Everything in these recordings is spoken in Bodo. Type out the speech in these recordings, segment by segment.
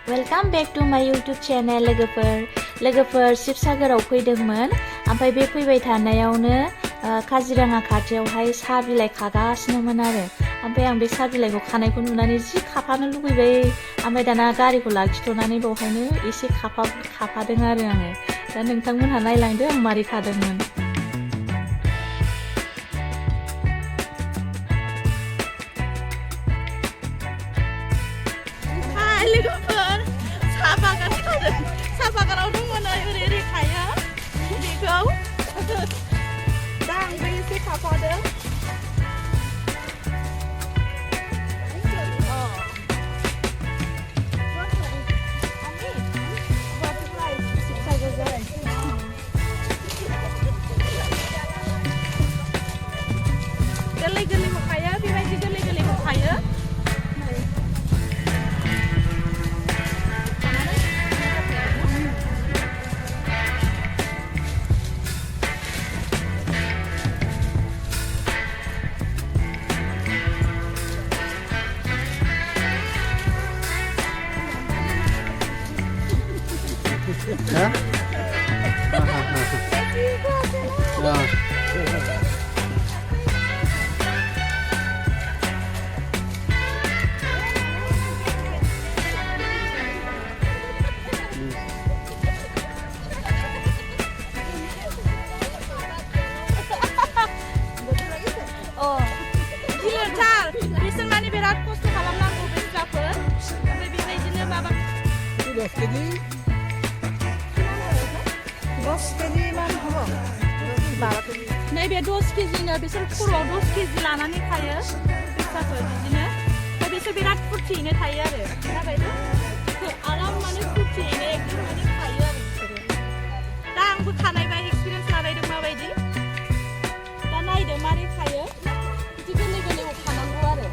वेलकाम बेक टू माय यूट्यूब चैनल लोगोफोर शिबसागराव फैदोंमोन ओमफ्राय बे फैबाय थानायावनो काजिरङा खाथियावहाय साहा बिलाइ खागासिनोमोन आरो ओमफ्राय आं बे साहा बिलाइखौ खानायखौ नुनानै जि खाफानो लुबैबाय ओमफ्राय दाना गारिखौ लाखिथ'नानै बेवहायनो एसे खाफादों आरो आङो दा नोंथांमोनहा नायलांदो आं मारै खादोंमोन साहा बागानाव दङ नै ओरै खायो बेखौ दा आंबो एसे खाफादों गोरलै खायो बेबायदि गोरलै खायो Hả? Rồi. गिलिरथार बिसोर माने बिराद खस्थ' खालामनांगौ बेस्राफोर ओमफ्राय बेबायदिनो माबा 10 केजि मान हबो नैबे 10 केजिनो बिसोर खर'आव 10 केजि लानानै खायो बेस्राफोर बिदिनो ओमफ्राय बिसोर बिराद फुर्थियैनो थायो आरो जाबायना आराम माने फुर्थियैनो एकदम माने खायो आरो बिसोरो दा आंबो खानायबा एक्सपिरियेन्स लानायदों माबायदि दा नायदो मारै खायो बिदि गोरलैखौ खानांगौ आरो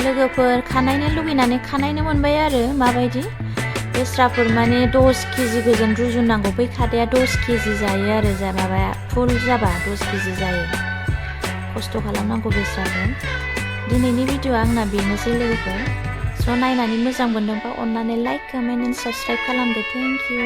लोगोफोर खानायनो लुबैनानै खानायनो मोनबाय आरो माबायदि बेस्राफोर माने 10 केजि गोजोन रुजुननांगौ बै खादाया 10 केजि जायो आरो जा माबाया फुल जाबा 10 केजि जायो खस्थ' खालामनांगौ बेस्राफोर दिनैनि भिडिअ'आ आंना बेनोसै लोगोफोर स' नायनानै मोजां मोनदोंबा अन्नानै लाइक कमेन्ट एन्ड साबस्क्राइब खालामदो थेंक इउ